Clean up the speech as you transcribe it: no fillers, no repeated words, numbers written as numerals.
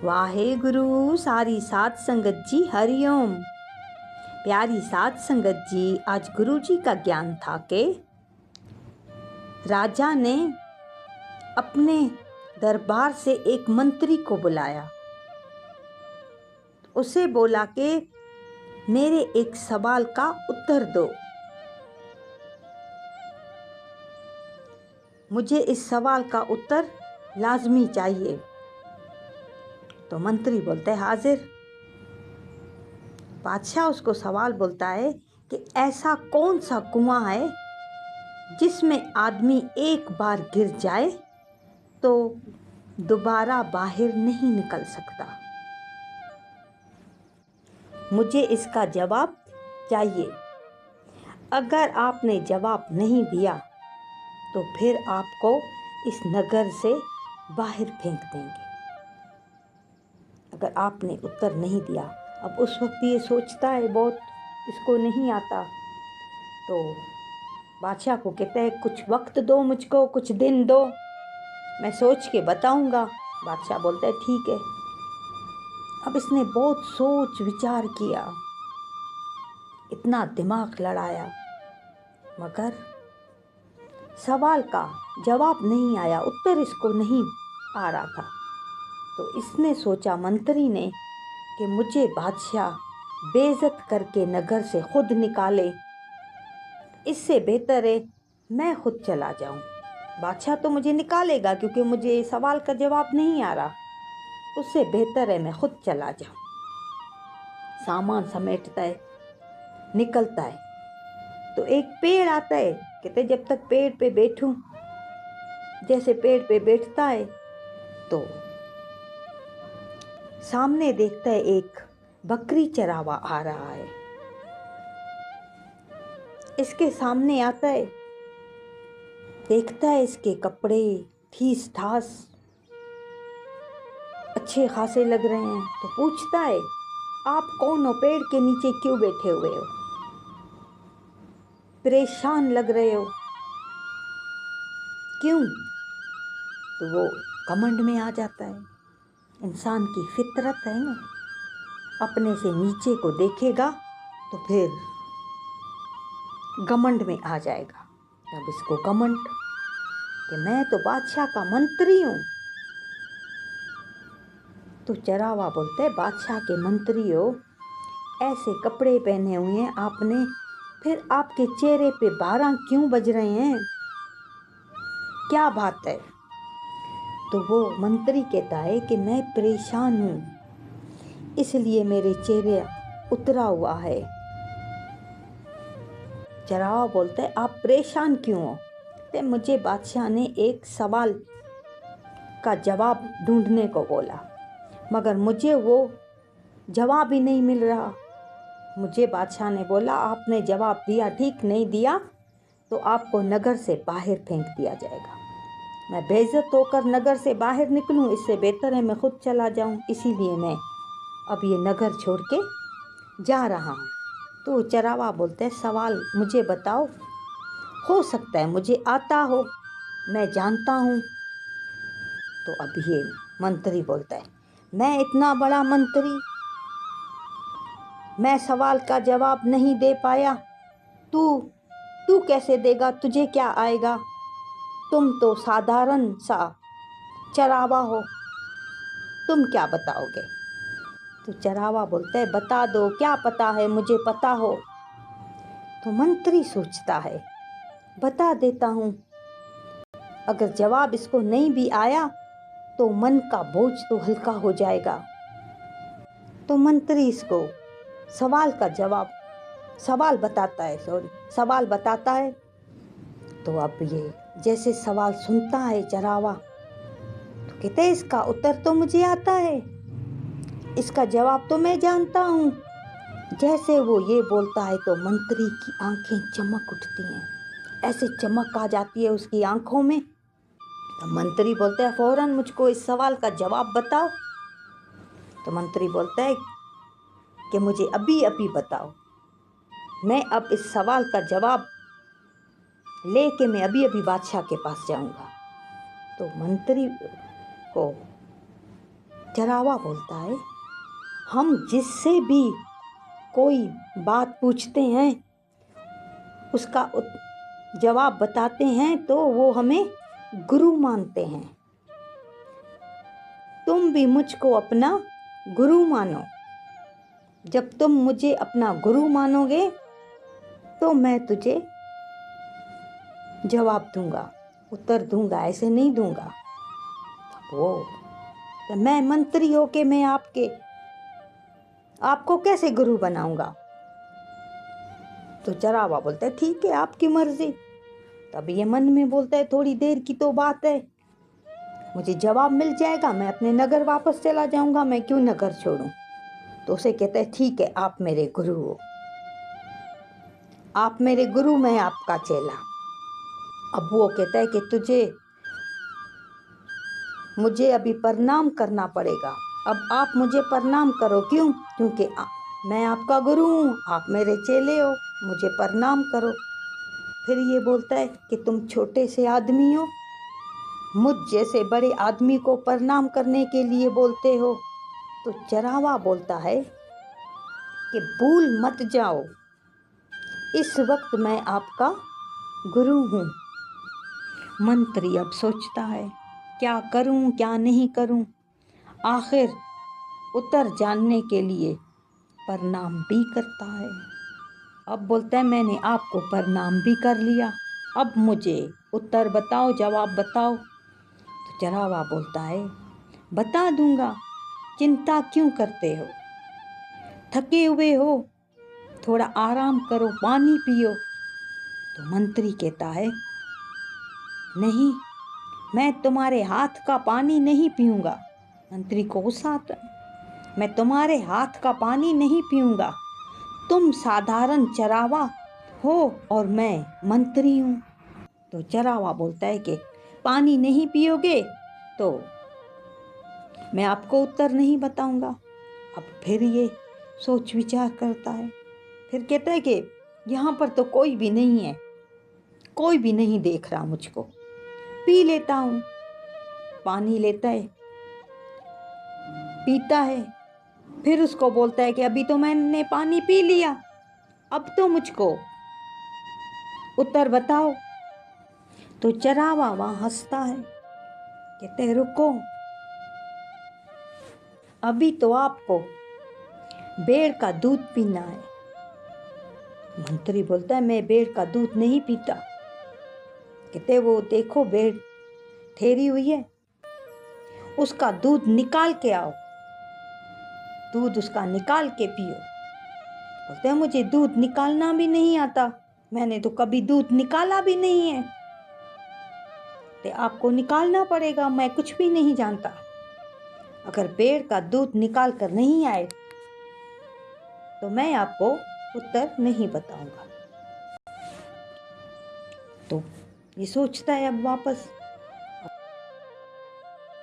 वाहे गुरु सारी साध संगत जी हरिओम। प्यारी साध संगत जी, आज गुरु जी का ज्ञान था कि राजा ने अपने दरबार से एक मंत्री को बुलाया। उसे बोला कि मेरे एक सवाल का उत्तर दो, मुझे इस सवाल का उत्तर लाजमी चाहिए। तो मंत्री बोलता है हाजिर। बादशाह उसको सवाल बोलता है कि ऐसा कौन सा कुआं है जिसमें आदमी एक बार गिर जाए तो दोबारा बाहर नहीं निकल सकता। मुझे इसका जवाब चाहिए। अगर आपने जवाब नहीं दिया तो फिर आपको इस नगर से बाहर फेंक देंगे। अगर आपने उत्तर नहीं दिया, अब उस वक्त ये सोचता है बहुत, इसको नहीं आता, तो बादशाह को कहता है कुछ वक्त दो मुझको, कुछ दिन दो, मैं सोच के बताऊंगा। बादशाह बोलता है ठीक है। अब इसने बहुत सोच विचार किया, इतना दिमाग लड़ाया, मगर सवाल का जवाब नहीं आया, उत्तर इसको नहीं आ रहा था। तो इसने सोचा मंत्री ने कि मुझे बादशाह बेइज्जत करके नगर से खुद निकाले, इससे बेहतर है मैं खुद चला जाऊं। बादशाह तो मुझे निकालेगा क्योंकि मुझे सवाल का जवाब नहीं आ रहा, उससे बेहतर है मैं खुद चला जाऊं। सामान समेटता है, निकलता है, तो एक पेड़ आता है। कहते जब तक पेड़ पे बैठूं, जैसे पेड़ पे बैठता है तो सामने देखता है एक बकरी चरावा आ रहा है। इसके सामने आता है, देखता है इसके कपड़े ठीस ठास अच्छे खासे लग रहे हैं, तो पूछता है आप कौन हो, पेड़ के नीचे क्यों बैठे हुए हो, परेशान लग रहे हो, क्यों? तो वो घमंड में आ जाता है। इंसान की फितरत है ना, अपने से नीचे को देखेगा तो फिर घमंड में आ जाएगा। अब इसको घमंड कि मैं तो बादशाह का मंत्री हूँ। तो चरावा बोलते हैं बादशाह के मंत्री हो, ऐसे कपड़े पहने हुए हैं आपने, फिर आपके चेहरे पे 12 क्यों बज रहे हैं, क्या बात है? तो वो मंत्री कहता है कि मैं परेशान हूँ, इसलिए मेरे चेहरे उतरा हुआ है। चरावा बोलता है आप परेशान क्यों हो? तो मुझे बादशाह ने एक सवाल का जवाब ढूंढने को बोला, मगर मुझे वो जवाब ही नहीं मिल रहा। मुझे बादशाह ने बोला आपने जवाब दिया, ठीक नहीं दिया तो आपको नगर से बाहर फेंक दिया जाएगा। मैं बेइज्जत होकर नगर से बाहर निकलूं, इससे बेहतर है मैं खुद चला जाऊं, इसीलिए मैं अब ये नगर छोड़ के जा रहा हूं। तो चरावा बोलते हैं सवाल मुझे बताओ, हो सकता है मुझे आता हो, मैं जानता हूं। तो अब ये मंत्री बोलता है मैं इतना बड़ा मंत्री, मैं सवाल का जवाब नहीं दे पाया, तू कैसे देगा, तुझे क्या आएगा, तुम तो साधारण सा चरावा हो, तुम क्या बताओगे? तो चरावा बोलता है बता दो, क्या पता है मुझे पता हो। तो मंत्री सोचता है बता देता हूँ, अगर जवाब इसको नहीं भी आया तो मन का बोझ तो हल्का हो जाएगा। तो मंत्री इसको सवाल बताता है। तो अब ये जैसे सवाल सुनता है चरावा, तो कहते हैं इसका उत्तर तो मुझे आता है, इसका जवाब तो मैं जानता हूँ। जैसे वो ये बोलता है तो मंत्री की आंखें चमक उठती हैं, ऐसे चमक आ जाती है उसकी आंखों में। तो मंत्री बोलता है फौरन मुझको इस सवाल का जवाब बताओ। तो मंत्री बोलता है कि मुझे अभी अभी बताओ, मैं अब इस सवाल का जवाब लेके मैं अभी अभी बादशाह के पास जाऊंगा। तो मंत्री को चरावा बोलता है, हम जिससे भी कोई बात पूछते हैं, उसका जवाब बताते हैं तो वो हमें गुरु मानते हैं। तुम भी मुझको अपना गुरु मानो। जब तुम मुझे अपना गुरु मानोगे तो मैं तुझे जवाब दूंगा, उत्तर दूंगा, ऐसे नहीं दूंगा। वो तो मैं मंत्री होके मैं आपको कैसे गुरु बनाऊंगा? तो चरावा बोलता है, ठीक है, आपकी मर्जी। तब ये मन में बोलता है, थोड़ी देर की तो बात है, मुझे जवाब मिल जाएगा, मैं अपने नगर वापस चला जाऊंगा, मैं क्यों नगर छोड़ूं। तो उसे कहता है, ठीक है, आप मेरे गुरु हो, आप मेरे गुरु, मैं आपका चेला। अब वो कहता है कि मुझे अभी प्रणाम करना पड़ेगा। अब आप मुझे प्रणाम करो। क्यों? क्योंकि मैं आपका गुरु हूँ, आप मेरे चेले हो, मुझे प्रणाम करो। फिर ये बोलता है कि तुम छोटे से आदमी हो, मुझ जैसे बड़े आदमी को प्रणाम करने के लिए बोलते हो। तो चरावा बोलता है कि भूल मत जाओ, इस वक्त मैं आपका गुरु हूँ। मंत्री अब सोचता है, क्या करूँ क्या नहीं करूँ। आखिर उत्तर जानने के लिए प्रणाम भी करता है। अब बोलता है, मैंने आपको प्रणाम भी कर लिया, अब मुझे उत्तर बताओ, जवाब बताओ। तो चरावा बोलता है, बता दूंगा, चिंता क्यों करते हो, थके हुए हो, थोड़ा आराम करो, पानी पियो। तो मंत्री कहता है, नहीं, मैं तुम्हारे हाथ का पानी नहीं पीऊंगा। मंत्री को गुस्सा आता है, मैं तुम्हारे हाथ का पानी नहीं पीऊंगा, तुम साधारण चरावा हो और मैं मंत्री हूँ। तो चरावा बोलता है कि पानी नहीं पियोगे तो मैं आपको उत्तर नहीं बताऊंगा। अब फिर ये सोच विचार करता है, फिर कहता है कि यहाँ पर तो कोई भी नहीं है, कोई भी नहीं देख रहा मुझको, पी लेता हूँ। पानी लेता है, पीता है, फिर उसको बोलता है कि अभी तो मैंने पानी पी लिया, अब तो मुझको उत्तर बताओ। तो चरावा वहाँ हंसता है, कहते हैं, रुको, अभी तो आपको भेड़ का दूध पीना है। मंत्री बोलता है, मैं भेड़ का दूध नहीं पीता। कहते, वो देखो भेड़ ठहरी हुई है, उसका दूध निकाल के आओ, दूध उसका निकाल के पियो। बोलते हैं, मुझे दूध निकालना भी नहीं आता, मैंने तो कभी दूध निकाला भी नहीं है। तो आपको निकालना पड़ेगा, मैं कुछ भी नहीं जानता, अगर पेड़ का दूध निकाल कर नहीं आए तो मैं आपको उत्तर नहीं बताऊंगा। तो ये सोचता है अब वापस